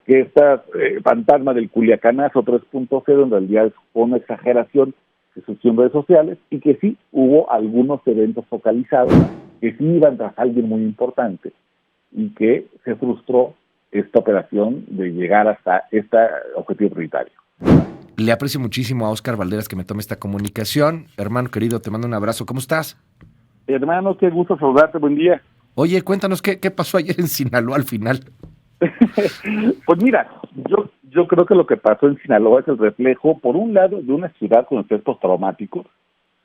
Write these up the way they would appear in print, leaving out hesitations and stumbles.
que esta fantasma del Culiacanazo 3.0 en realidad es una exageración que surgió en redes sociales y que sí hubo algunos eventos focalizados que sí iban tras alguien muy importante y que se frustró esta operación de llegar hasta este objetivo prioritario. Le aprecio muchísimo a Óscar Valderas que me tome esta comunicación. Hermano querido, te mando un abrazo. ¿Cómo estás? Hermano, qué gusto saludarte, buen día. Oye, cuéntanos qué pasó ayer en Sinaloa al final. Pues mira, yo creo que lo que pasó en Sinaloa es el reflejo, por un lado, de una ciudad con estrés postraumático,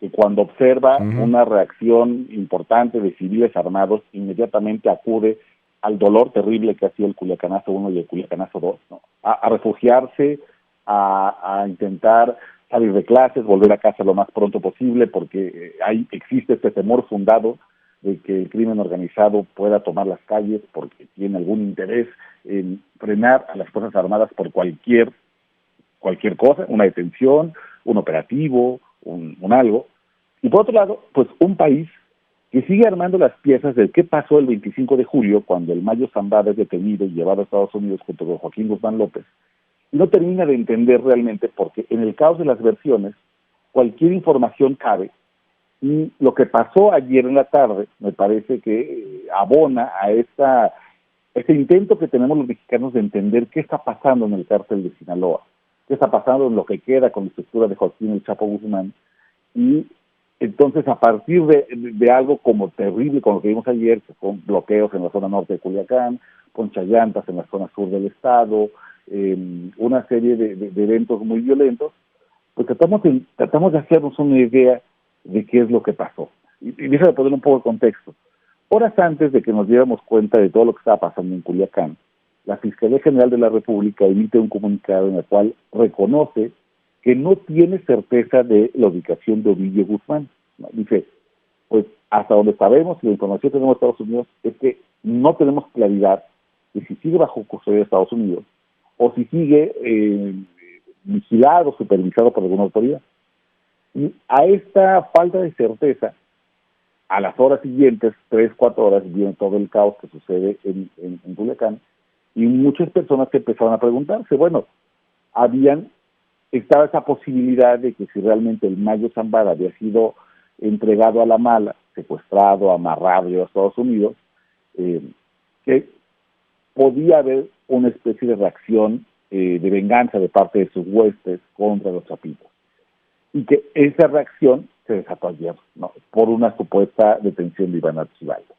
que cuando observa una reacción importante de civiles armados, inmediatamente acude al dolor terrible que ha sido el Culiacanazo 1 y el Culiacanazo 2, ¿no? A refugiarse, a intentar salir de clases, volver a casa lo más pronto posible, porque existe este temor fundado de que el crimen organizado pueda tomar las calles porque tiene algún interés en frenar a las Fuerzas Armadas por cualquier cosa, una detención, un operativo, un algo. Y por otro lado, pues un país que sigue armando las piezas de qué pasó el 25 de julio, cuando el Mayo Zambada es detenido y llevado a Estados Unidos junto con Joaquín Guzmán López, y no termina de entender realmente porque en el caos de las versiones, cualquier información cabe, y lo que pasó ayer en la tarde me parece que abona a este intento que tenemos los mexicanos de entender qué está pasando en el cártel de Sinaloa, qué está pasando en lo que queda con la estructura de Joaquín El Chapo Guzmán. Y entonces, a partir de algo como terrible, como lo que vimos ayer, que son bloqueos en la zona norte de Culiacán, ponchallantas en la zona sur del estado, una serie de eventos muy violentos, pues tratamos de hacernos una idea de qué es lo que pasó. Y déjame poner un poco de contexto. Horas antes de que nos diéramos cuenta de todo lo que estaba pasando en Culiacán, la Fiscalía General de la República emite un comunicado en el cual reconoce que no tiene certeza de la ubicación de Ovidio Guzmán, ¿no? Dice, pues hasta donde sabemos y la información que tenemos de Estados Unidos es que no tenemos claridad de si sigue bajo custodia de Estados Unidos o si sigue vigilado, supervisado por alguna autoridad. Y a esta falta de certeza, a las horas siguientes, 3, 4 horas, viene todo el caos que sucede en Culiacán, y muchas personas que empezaron a preguntarse, bueno, estaba esa posibilidad de que si realmente el Mayo Zambada había sido entregado a la mala, secuestrado, amarrado a Estados Unidos, que podía haber una especie de reacción de venganza de parte de sus huestes contra los chapitos. Y que esa reacción se desató ayer, ¿no? Por una supuesta detención de Iván Archibaldo.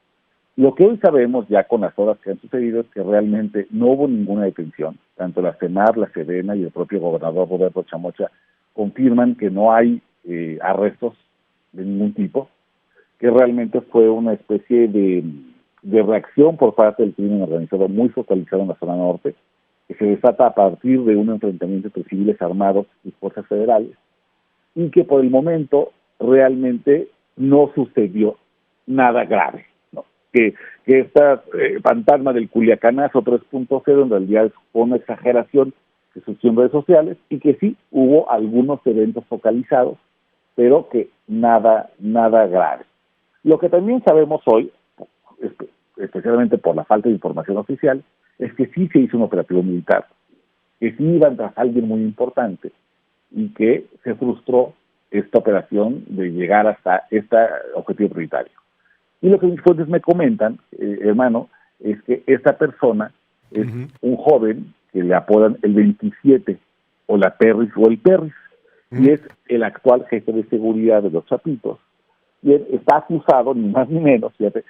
Lo que hoy sabemos ya con las horas que han sucedido es que realmente no hubo ninguna detención. Tanto la CEMAR, la Sedena y el propio gobernador Roberto Chamocha confirman que no hay arrestos de ningún tipo, que realmente fue una especie de reacción por parte del crimen organizado muy focalizado en la zona norte, que se desata a partir de un enfrentamiento entre civiles armados y fuerzas federales, y que por el momento realmente no sucedió nada grave, ¿no? Que esta fantasma del Culiacanazo 3.0 en realidad es una exageración que surgió en redes sociales y que sí hubo algunos eventos focalizados, pero que nada grave. Lo que también sabemos hoy, especialmente por la falta de información oficial, es que sí se hizo un operativo militar, que sí iban tras alguien muy importante, y que se frustró esta operación de llegar hasta este objetivo prioritario. Y lo que mis fuentes me comentan, hermano, es que esta persona es un joven que le apodan el 27, o la Perris o el Perris, y es el actual jefe de seguridad de los Chapitos, y él está acusado, ni más ni menos, fíjate,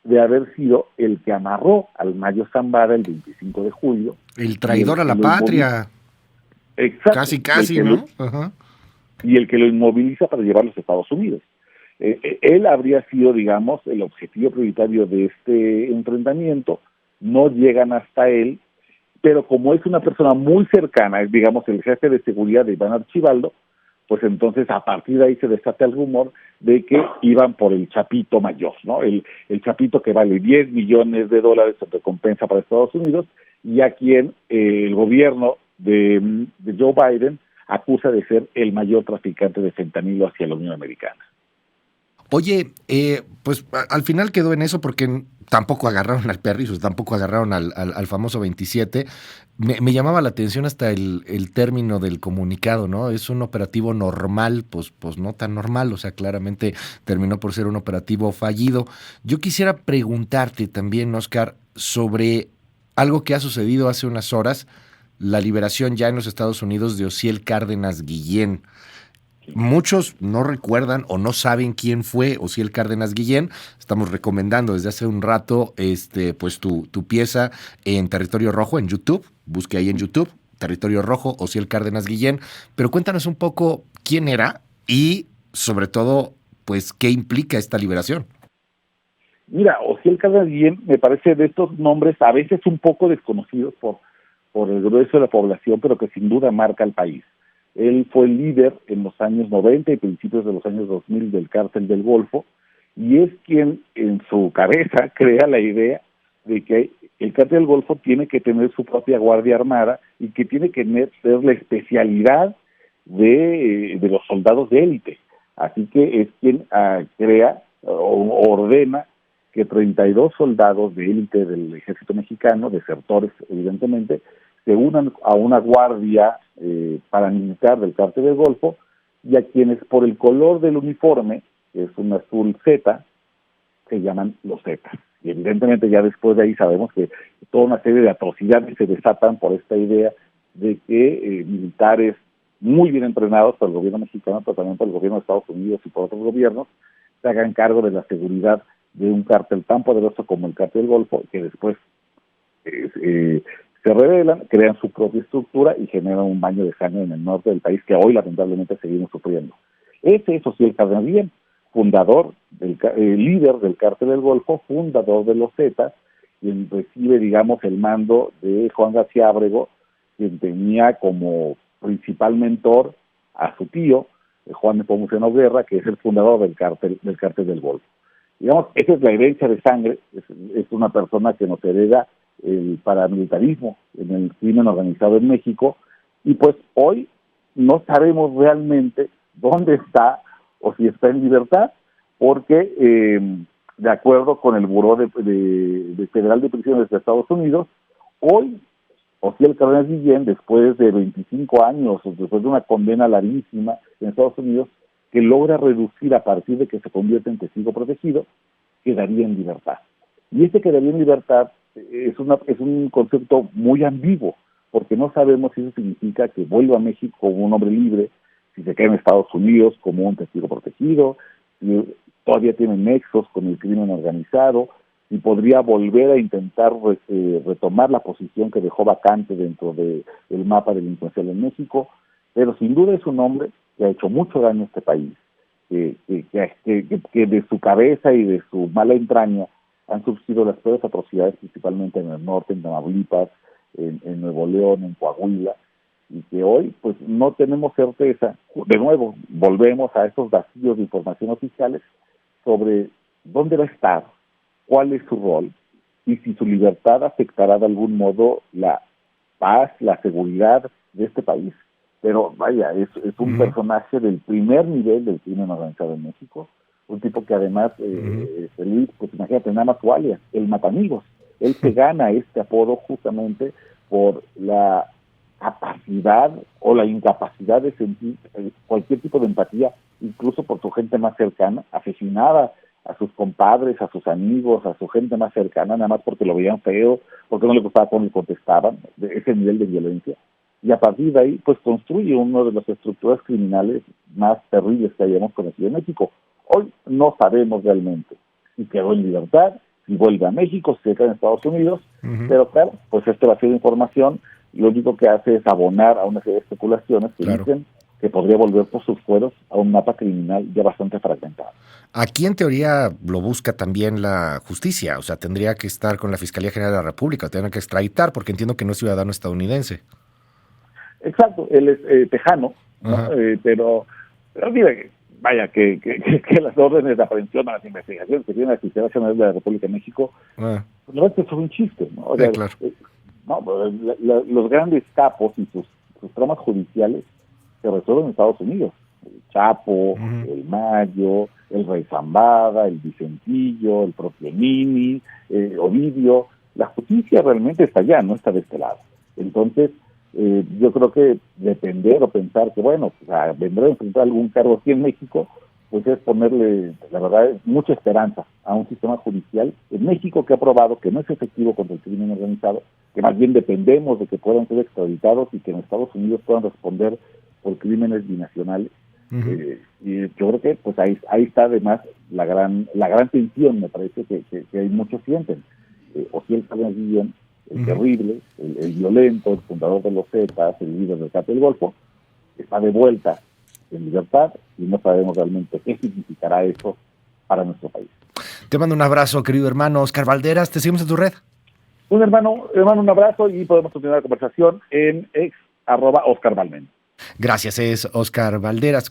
de haber sido el que amarró al Mayo Zambada el 25 de julio. El traidor a la patria. Exacto. Casi, ¿no? Ajá. Y el que lo inmoviliza para llevarlo a Estados Unidos. Él habría sido, digamos, el objetivo prioritario de este enfrentamiento. No llegan hasta él, pero como es una persona muy cercana, es, digamos, el jefe de seguridad de Iván Archibaldo, pues entonces a partir de ahí se desata el rumor de que iban por el Chapito mayor, ¿no? El Chapito que vale $10 millones de recompensa para Estados Unidos, y a quien el gobierno de Joe Biden acusa de ser el mayor traficante de fentanilo hacia la Unión Americana. Oye, pues al final quedó en eso porque tampoco agarraron al Perrisus, tampoco agarraron al famoso 27. Me llamaba la atención hasta el término del comunicado, ¿no? Es un operativo normal, pues no tan normal, o sea, claramente terminó por ser un operativo fallido. Yo quisiera preguntarte también, Oscar, sobre algo que ha sucedido hace unas horas, la liberación ya en los Estados Unidos de Osiel Cárdenas Guillén. Muchos no recuerdan o no saben quién fue Osiel Cárdenas Guillén. Estamos recomendando desde hace un rato pues tu pieza en Territorio Rojo en YouTube. Busque ahí en YouTube, Territorio Rojo, Osiel Cárdenas Guillén. Pero cuéntanos un poco quién era y sobre todo, pues, qué implica esta liberación. Mira, Osiel Cárdenas Guillén me parece de estos nombres a veces un poco desconocidos por el grueso de la población, pero que sin duda marca al país. Él fue el líder en los años 90 y principios de los años 2000 del Cártel del Golfo, y es quien en su cabeza crea la idea de que el Cártel del Golfo tiene que tener su propia Guardia Armada y que tiene que ser la especialidad de los soldados de élite. Así que es quien crea o ordena que 32 soldados de élite del ejército mexicano, desertores evidentemente, se unan a una guardia paramilitar del Cártel del Golfo, y a quienes por el color del uniforme, que es un azul Z, se llaman los Zetas. Y evidentemente ya después de ahí sabemos que toda una serie de atrocidades se desatan por esta idea de que militares muy bien entrenados por el gobierno mexicano, pero también por el gobierno de Estados Unidos y por otros gobiernos, se hagan cargo de la seguridad de un cártel tan poderoso como el Cártel del Golfo, que después se rebelan, crean su propia estructura y generan un baño de sangre en el norte del país que hoy lamentablemente seguimos sufriendo. Ese es Osiel Cárdenas Guillén, fundador, líder del Cártel del Golfo, fundador de los Zetas, quien recibe, digamos, el mando de Juan García Ábrego, quien tenía como principal mentor a su tío, Juan Nepomuceno Guerra, que es el fundador del Cártel del Golfo. Digamos, esa es la herencia de sangre, es una persona que nos hereda el paramilitarismo en el crimen organizado en México, y pues hoy no sabemos realmente dónde está o si está en libertad, porque de acuerdo con el Buró de Federal de Prisiones de Estados Unidos, hoy Osiel Cárdenas Guillén, después de 25 años, después de una condena larguísima en Estados Unidos, que logra reducir a partir de que se convierte en testigo protegido, quedaría en libertad. Y este quedaría en libertad es un concepto muy ambiguo, porque no sabemos si eso significa que vuelva a México como un hombre libre, si se queda en Estados Unidos como un testigo protegido, si todavía tiene nexos con el crimen organizado, si podría volver a intentar retomar la posición que dejó vacante dentro del mapa delincuencial en México, pero sin duda es un hombre que ha hecho mucho daño a este país, que de su cabeza y de su mala entraña han surgido las peores atrocidades, principalmente en el norte, en Tamaulipas, en Nuevo León, en Coahuila, y que hoy pues no tenemos certeza. De nuevo, volvemos a esos vacíos de información oficiales sobre dónde va a estar, cuál es su rol, y si su libertad afectará de algún modo la paz, la seguridad de este país. Pero vaya, es un personaje del primer nivel del crimen organizado en México, un tipo que además, Feliz, pues imagínate, nada más su alias, el Matamigos. Él se gana este apodo justamente por la capacidad o la incapacidad de sentir cualquier tipo de empatía, incluso por su gente más cercana, aficionada a sus compadres, a sus amigos, a su gente más cercana, nada más porque lo veían feo, porque no le gustaba cómo le contestaban, de ese nivel de violencia. Y a partir de ahí, pues construye una de las estructuras criminales más terribles que hayamos conocido en México. Hoy no sabemos realmente si quedó en libertad, si vuelve a México, si se queda en Estados Unidos, pero claro, pues este vacío de información lo único que hace es abonar a una serie de especulaciones que dicen que podría volver por sus fueros a un mapa criminal ya bastante fragmentado. Aquí en teoría lo busca también la justicia, o sea, tendría que estar con la Fiscalía General de la República, tendría que extraditar, porque entiendo que no es ciudadano estadounidense. Exacto, él es tejano, ¿no? Pero mira, vaya, que las órdenes de aprehensión a las investigaciones que tiene la Fiscalía General de la República de México, pues la verdad es que son un chiste, ¿no? O sea, claro. Los grandes capos y sus tramas judiciales se resuelven en Estados Unidos. El Chapo, el Mayo, el Rey Zambada, el Vicentillo, el propio Nini, Ovidio. La justicia realmente está allá, no está de este lado. Entonces, yo creo que depender o pensar que, bueno, vendrá a enfrentar algún cargo aquí en México, pues es ponerle, la verdad, mucha esperanza a un sistema judicial en México que ha probado que no es efectivo contra el crimen organizado, que más bien dependemos de que puedan ser extraditados y que en Estados Unidos puedan responder por crímenes binacionales. Y yo creo que pues ahí está además la gran tensión, me parece que hay muchos sienten. Ociel Cárdenas Guillén, el terrible, el violento, el fundador de los Zetas, el líder del Cártel del Golfo, está de vuelta en libertad y no sabemos realmente qué significará eso para nuestro país. Te mando un abrazo, querido hermano Oscar Valderas. Te seguimos en tu red. Un hermano, un abrazo y podemos continuar la conversación en @OscarValmen. Gracias, es Oscar Valderas.